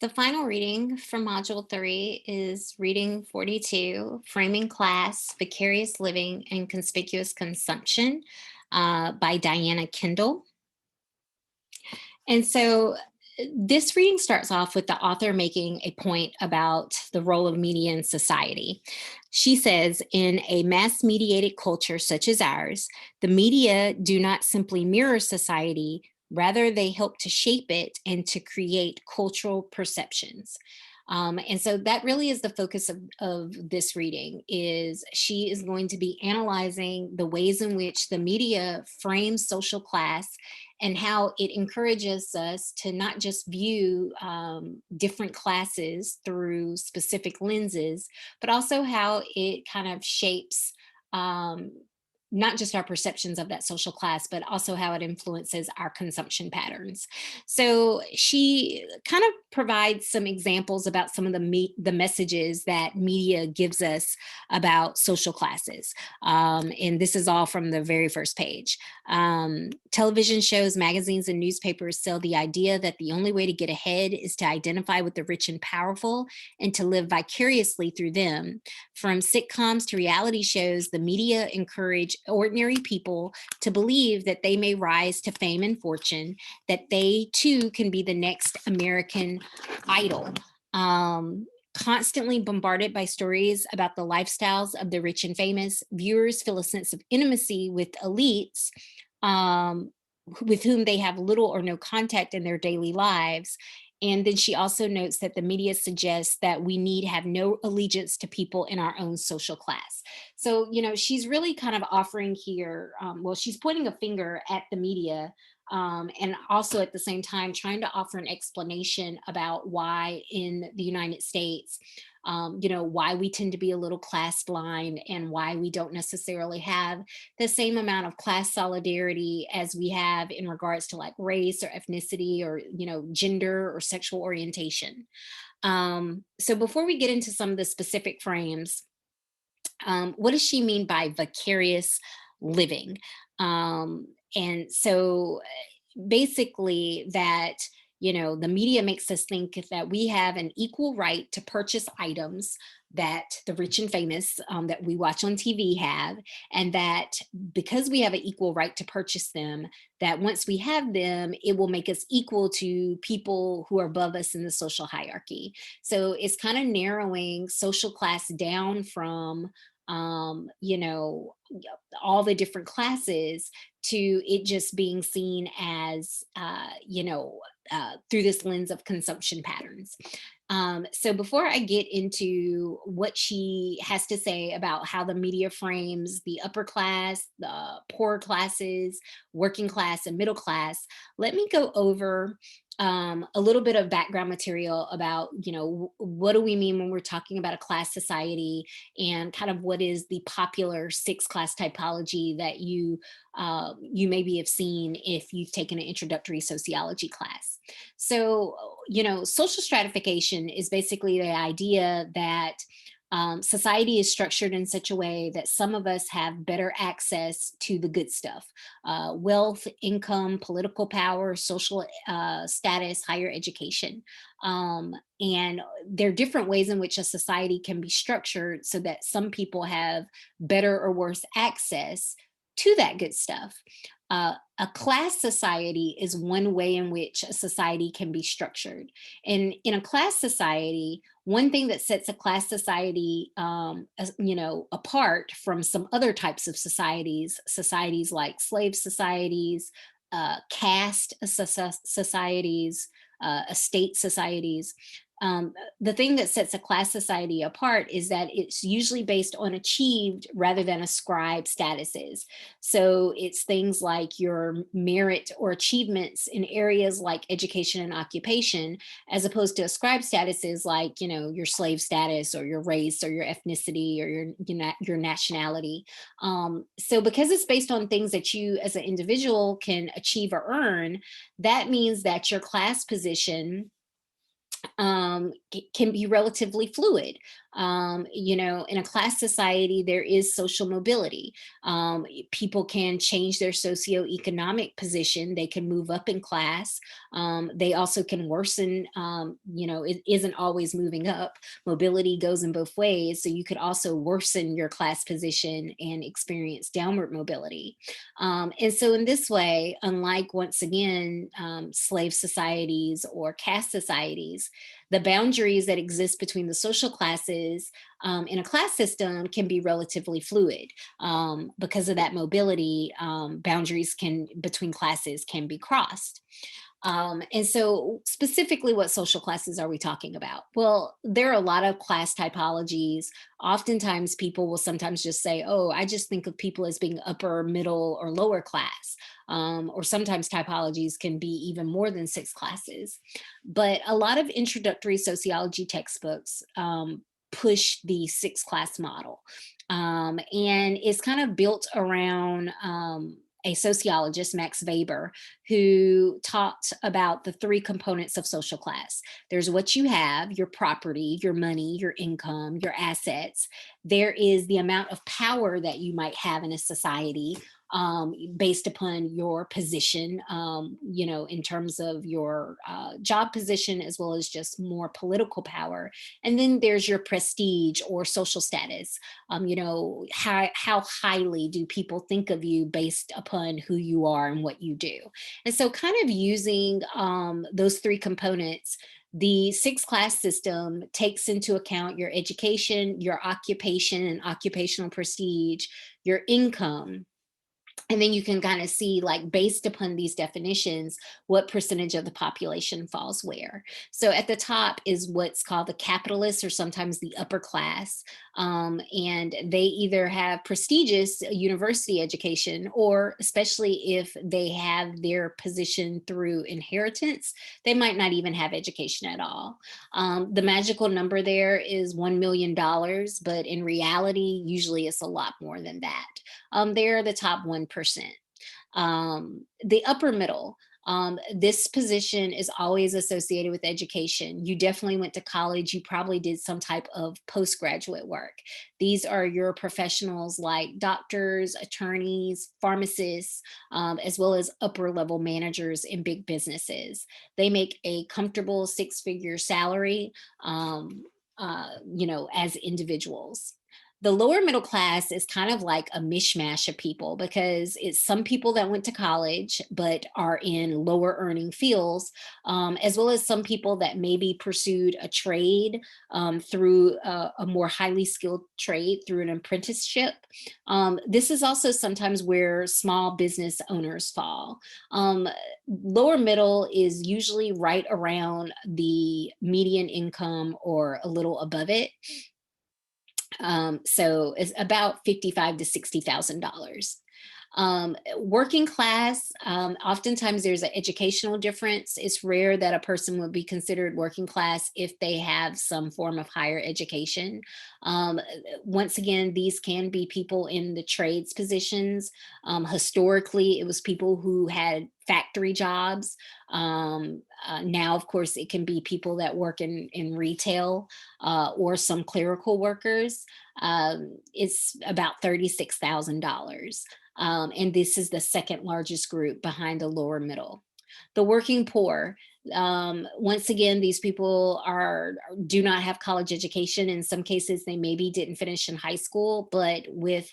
The final reading from Module 3 is Reading 42, Framing Class, Vicarious Living, and Conspicuous Consumption by Diana Kendall. And so this reading starts off with the author making a point about the role of media in society. She says, in a mass mediated culture such as ours, the media do not simply mirror society, rather they help to shape it and to create cultural perceptions. And so that really is the focus of this reading. Is she is going to be analyzing the ways in which the media frames social class and how it encourages us to not just view different classes through specific lenses, but also how it kind of shapes um, not just our perceptions of that social class, but also how it influences our consumption patterns. So she kind of provides some examples about some of the messages that media gives us about social classes. And this is all from the very first page. Television shows, magazines, and newspapers sell the idea that the only way to get ahead is to identify with the rich and powerful and to live vicariously through them. From sitcoms to reality shows, the media encourage ordinary people to believe that they may rise to fame and fortune, that they too can be the next American Idol. Constantly bombarded by stories about the lifestyles of the rich and famous, viewers feel a sense of intimacy with elites with whom they have little or no contact in their daily lives. And then she also notes that the media suggests that we need have no allegiance to people in our own social class. So, she's really kind of offering here, she's pointing a finger at the media, and also at the same time trying to offer an explanation about why in the United States, why we tend to be a little class blind and why we don't necessarily have the same amount of class solidarity as we have in regards to like race or ethnicity or, gender or sexual orientation. So before we get into some of the specific frames, what does she mean by vicarious living? And so basically that the media makes us think that we have an equal right to purchase items that the rich and famous that we watch on TV have, and that because we have an equal right to purchase them, that once we have them, it will make us equal to people who are above us in the social hierarchy. So it's kind of narrowing social class down from all the different classes to it just being seen as through this lens of consumption patterns. So before I get into what she has to say about how the media frames the upper class, the poorer classes, working class, and middle class, let me go over a little bit of background material about, what do we mean when we're talking about a class society, and kind of what is the popular six class typology that you maybe have seen if you've taken an introductory sociology class. So, social stratification is basically the idea that society is structured in such a way that some of us have better access to the good stuff: wealth, income, political power, social status, higher education. And there are different ways in which a society can be structured so that some people have better or worse access to that good stuff. A class society is one way in which a society can be structured. And in a class society, one thing that sets a class society, apart from some other types of societies like slave societies, caste societies, estate societies. The thing that sets a class society apart is that it's usually based on achieved rather than ascribed statuses. So it's things like your merit or achievements in areas like education and occupation, as opposed to ascribed statuses like, your slave status or your race or your ethnicity or your nationality. So because it's based on things that you as an individual can achieve or earn, that means that your class position can be relatively fluid. In a class society, there is social mobility. People can change their socioeconomic position. They can move up in class. They also can worsen. It isn't always moving up. Mobility goes in both ways. So you could also worsen your class position and experience downward mobility. And so, in this way, unlike once again, slave societies or caste societies, the boundaries that exist between the social classes in a class system can be relatively fluid. Because of that mobility, boundaries can between classes can be crossed. And so, specifically, what social classes are we talking about? Well, there are a lot of class typologies. Oftentimes, people will sometimes just say, oh, I just think of people as being upper, middle, or lower class. Or sometimes typologies can be even more than six classes. But a lot of introductory sociology textbooks push the six class model. And it's kind of built around a sociologist, Max Weber, who talked about the three components of social class. There's what you have, your property, your money, your income, your assets. There is the amount of power that you might have in a society, based upon your position, in terms of your job position, as well as just more political power. And then there's your prestige or social status. How highly do people think of you based upon who you are and what you do? And so, kind of using those three components, the six class system takes into account your education, your occupation and occupational prestige, your income, and then you can kind of see, like, based upon these definitions, what percentage of the population falls where. So at the top is what's called the capitalists, or sometimes the upper class. And they either have prestigious university education, or especially if they have their position through inheritance, they might not even have education at all. The magical number there is $1 million, but in reality, usually it's a lot more than that. They're the top 1%. The upper middle, this position is always associated with education. You definitely went to college. You probably did some type of postgraduate work. These are your professionals like doctors, attorneys, pharmacists, as well as upper level managers in big businesses. They make a comfortable six-figure salary, as individuals. The lower middle class is kind of like a mishmash of people, because it's some people that went to college but are in lower earning fields, as well as some people that maybe pursued a trade, through a more highly skilled trade through an apprenticeship. This is also sometimes where small business owners fall. Lower middle is usually right around the median income or a little above it. So it's about 55 to $60,000. Working class, oftentimes there's an educational difference. It's rare that a person would be considered working class if they have some form of higher education. Um, Once again, these can be people in the trades positions. Historically, it was people who had factory jobs. Now, of course, it can be people that work in retail, or some clerical workers. It's about $36,000. And this is the second largest group behind the lower middle. The working poor. Once again, these people do not have college education. In some cases, they maybe didn't finish in high school, but with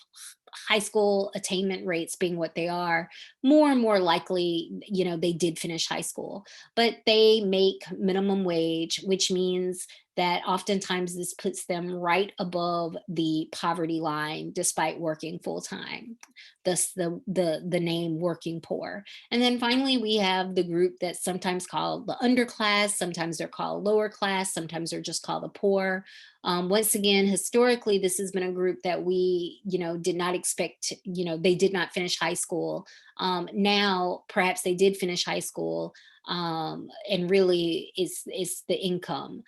high school attainment rates being what they are, more and more likely, they did finish high school. But they make minimum wage, which means that oftentimes this puts them right above the poverty line despite working full time. Thus the name working poor. And then finally, we have the group that's sometimes called the underclass, sometimes they're called lower class, sometimes they're just called the poor. Once again, historically, this has been a group that we, did not expect. They did not finish high school. Now, perhaps they did finish high school, and really, it's the income.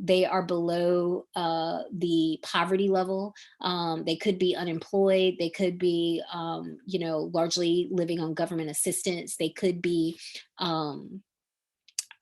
They are below the poverty level. They could be unemployed. They could be, largely living on government assistance. They could be,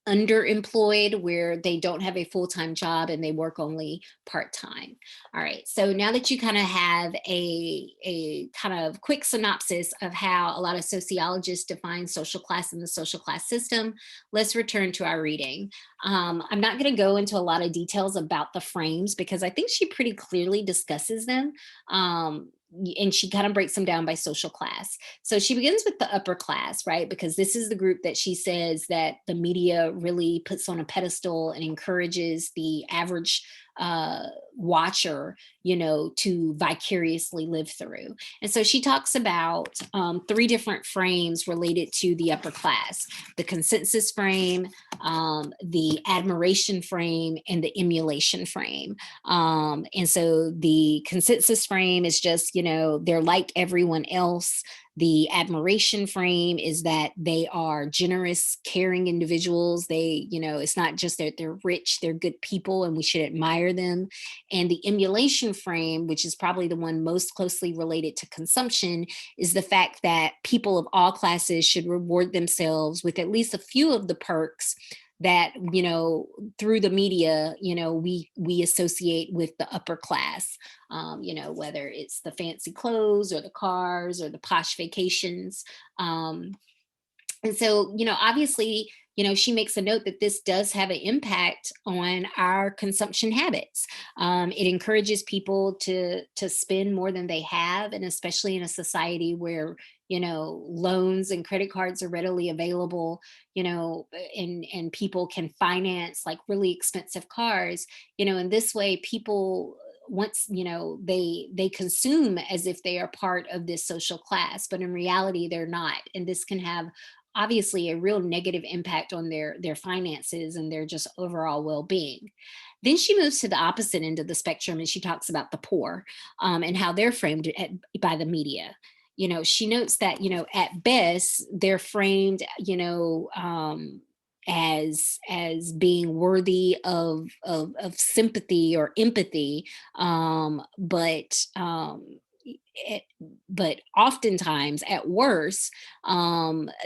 underemployed, where they don't have a full-time job and they work only part-time. All right, so now that you kind of have a kind of quick synopsis of how a lot of sociologists define social class and the social class system, let's return to our reading. I'm not going to go into a lot of details about the frames because I think she pretty clearly discusses them. And she kind of breaks them down by social class. So she begins with the upper class, right? Because this is the group that she says that the media really puts on a pedestal and encourages the average uh, watcher, to vicariously live through. And so she talks about three different frames related to the upper class: the consensus frame, the admiration frame, and the emulation frame. And so the consensus frame is just, they're like everyone else. The admiration frame is that they are generous, caring individuals. It's not just that they're rich, they're good people and we should admire them. And the emulation frame, which is probably the one most closely related to consumption, is the fact that people of all classes should reward themselves with at least a few of the perks that through the media we associate with the upper class, whether it's the fancy clothes or the cars or the posh vacations. And so, obviously, she makes a note that this does have an impact on our consumption habits. It encourages people to spend more than they have, and especially in a society where loans and credit cards are readily available, and people can finance like really expensive cars. In this way, people, once they consume as if they are part of this social class, but in reality they're not, and this can have obviously a real negative impact on their finances and their just overall well-being. Then she moves to the opposite end of the spectrum and she talks about the poor, and how they're framed by the media. She notes that at best they're framed as being worthy of sympathy or empathy, but it, but oftentimes at worst,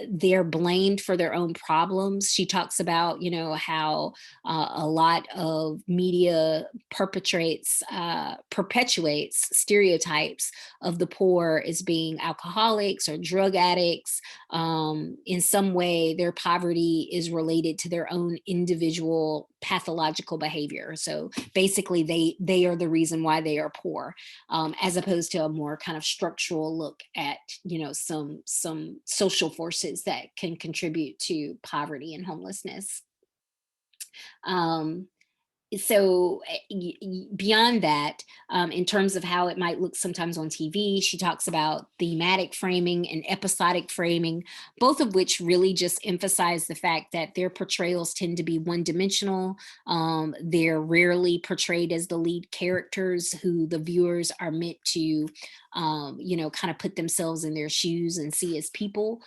they're blamed for their own problems. She talks about how a lot of media perpetuates stereotypes of the poor as being alcoholics or drug addicts. In some way their poverty is related to their own individual pathological behavior. So basically they are the reason why they are poor, as opposed to a more kind of structural look at some social forces that can contribute to poverty and homelessness. um, so beyond that, in terms of how it might look sometimes on TV, she talks about thematic framing and episodic framing, both of which really just emphasize the fact that their portrayals tend to be one dimensional. They're rarely portrayed as the lead characters who the viewers are meant to kind of put themselves in their shoes and see as people.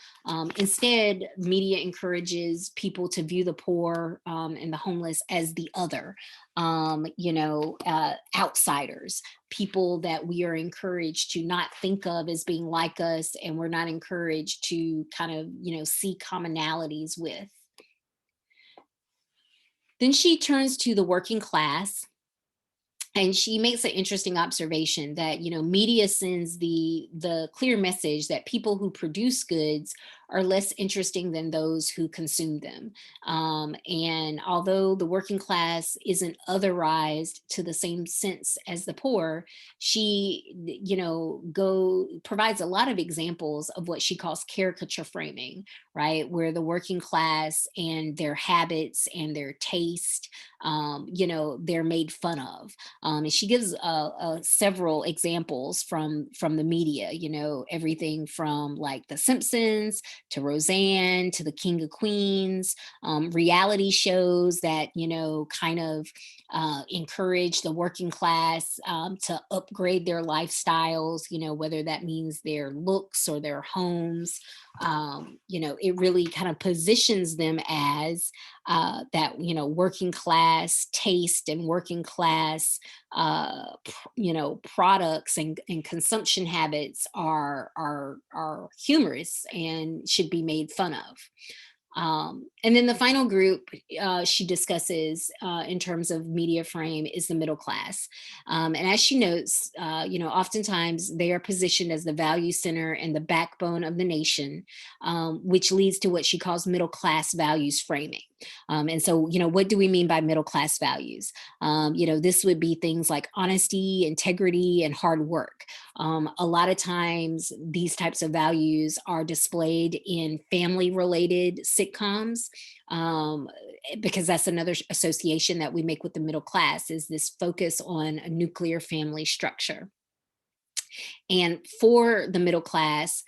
Instead, media encourages people to view the poor and the homeless as the other, outsiders, people that we are encouraged to not think of as being like us, and we're not encouraged to kind of, see commonalities with. Then she turns to the working class, and she makes an interesting observation that media sends the clear message that people who produce goods are less interesting than those who consume them. And although the working class isn't otherized to the same sense as the poor, she go provides a lot of examples of what she calls caricature framing, right, where the working class and their habits and their taste, they're made fun of. And she gives several examples from the media, everything from like The Simpsons to Roseanne to The King of Queens, reality shows that, kind of encourage the working class to upgrade their lifestyles, whether that means their looks or their homes. It really kind of positions them as that, working class taste and working class, products and consumption habits are humorous and should be made fun of. And then the final group she discusses in terms of media frame is the middle class. And as she notes, oftentimes they are positioned as the value center and the backbone of the nation, which leads to what she calls middle class values framing. And so, what do we mean by middle class values? This would be things like honesty, integrity, and hard work. A lot of times, these types of values are displayed in family related sitcoms, um, because that's another association that we make with the middle class is this focus on a nuclear family structure. And for the middle class,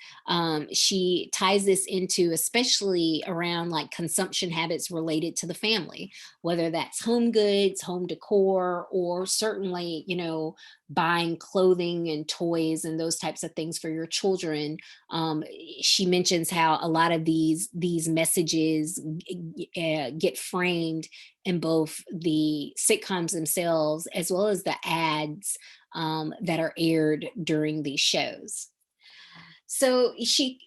she ties this into especially around like consumption habits related to the family, whether that's home goods, home decor, or certainly, buying clothing and toys and those types of things for your children. Um, she mentions how a lot of these messages get framed in both the sitcoms themselves as well as the ads that are aired during these shows. So she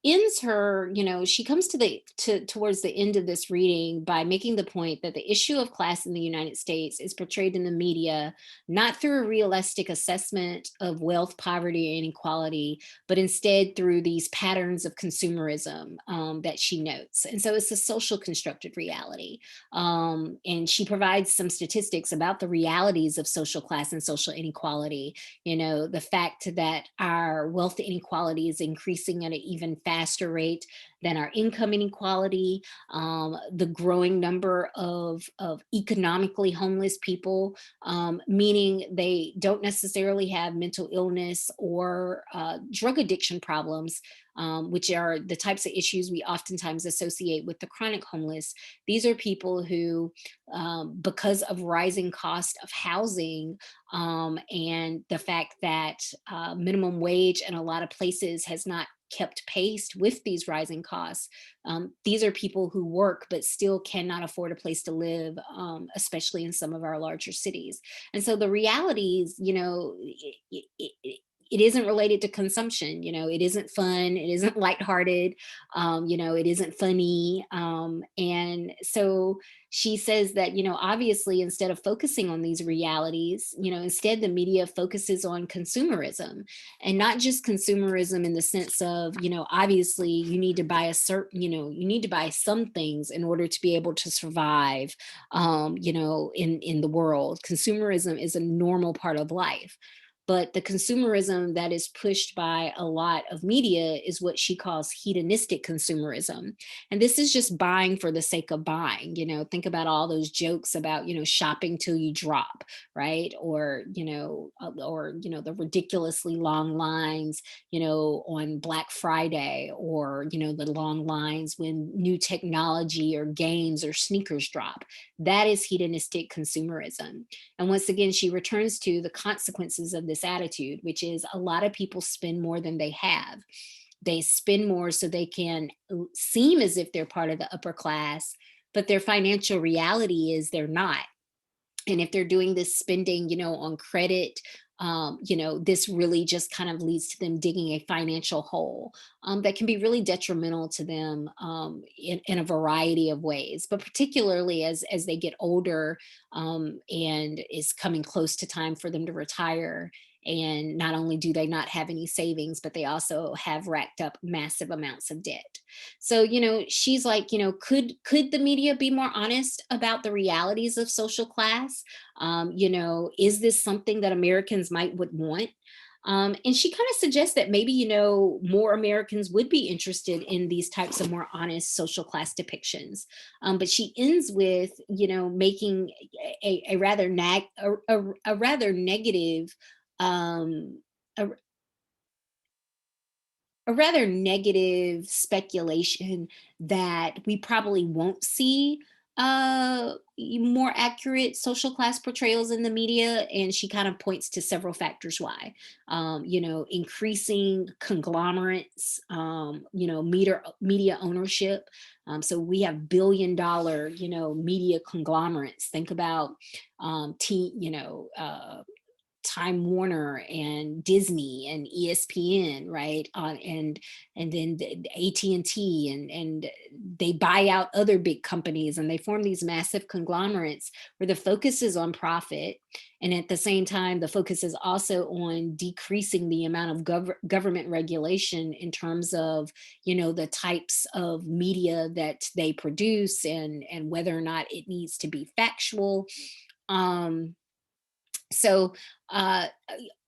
ends her, she comes towards the end of this reading by making the point that the issue of class in the United States is portrayed in the media not through a realistic assessment of wealth, poverty, and inequality, but instead through these patterns of consumerism that she notes. And so it's a social constructed reality. And she provides some statistics about the realities of social class and social inequality. The fact that our wealth inequality is increasing at an even faster rate than our income inequality, the growing number of economically homeless people, meaning they don't necessarily have mental illness or drug addiction problems, which are the types of issues we oftentimes associate with the chronic homeless. These are people who, because of rising cost of housing, and the fact that minimum wage in a lot of places has not kept pace with these rising costs. These are people who work but still cannot afford a place to live, especially in some of our larger cities. And so the realities, it isn't related to consumption. It isn't fun. It isn't lighthearted. It isn't funny. And so she says that, obviously, instead of focusing on these realities, instead the media focuses on consumerism, and not just consumerism in the sense of, obviously you need to buy a certain, you need to buy some things in order to be able to survive, in the world. Consumerism is a normal part of life. But the consumerism that is pushed by a lot of media is what she calls hedonistic consumerism. And this is just buying for the sake of buying. Think about all those jokes about, shopping till you drop, right? Or the ridiculously long lines, on Black Friday, or, the long lines when new technology or games or sneakers drop. That is hedonistic consumerism. And once again, she returns to the consequences of this attitude, which is a lot of people spend more than they have. They spend more so they can seem as if they're part of the upper class, but their financial reality is they're not. And if they're doing this spending, on credit, this really just kind of leads to them digging a financial hole that can be really detrimental to them, in a variety of ways. But particularly as they get older, and is coming close to time for them to retire. And not only do they not have any savings, but they also have racked up massive amounts of debt. So, she's like, could the media be more honest about the realities of social class? Is this something that Americans would want? And she kind of suggests that maybe, more Americans would be interested in these types of more honest social class depictions. But she ends with, making a rather a rather negative, um, a, a rather negative speculation that we probably won't see more accurate social class portrayals in the media. And she kind of points to several factors why. Increasing conglomerates, media ownership. So we have billion-dollar, media conglomerates. Think about, Time Warner and Disney and ESPN, right? And then the AT&T and T, and they buy out other big companies and they form these massive conglomerates where the focus is on profit, and at the same time the focus is also on decreasing the amount of government regulation in terms of, the types of media that they produce, and whether or not it needs to be factual. um so uh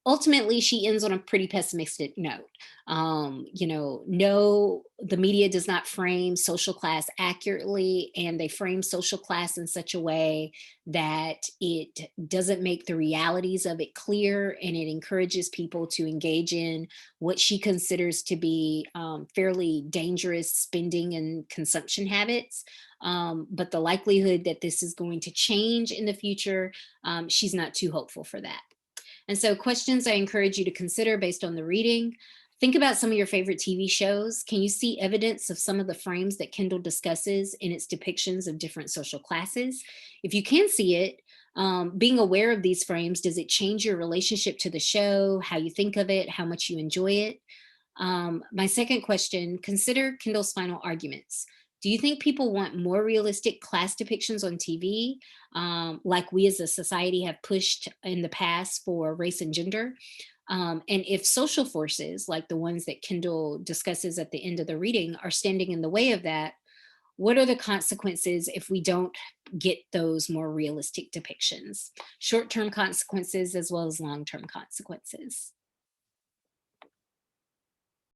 Ultimately she ends on a pretty pessimistic note. No, the media does not frame social class accurately, and they frame social class in such a way that it doesn't make the realities of it clear, and it encourages people to engage in what she considers to be fairly dangerous spending and consumption habits. But the likelihood that this is going to change in the future, she's not too hopeful for that. And so, questions I encourage you to consider based on the reading. Think about some of your favorite TV shows. Can you see evidence of some of the frames that Kendall discusses in its depictions of different social classes? If you can see it, being aware of these frames, does it change your relationship to the show, how you think of it, how much you enjoy it? My second question, consider Kendall's final arguments. Do you think people want more realistic class depictions on TV, like we as a society have pushed in the past for race and gender? And if social forces, like the ones that Kendall discusses at the end of the reading, are standing in the way of that, what are the consequences if we don't get those more realistic depictions? Short term consequences as well as long term consequences.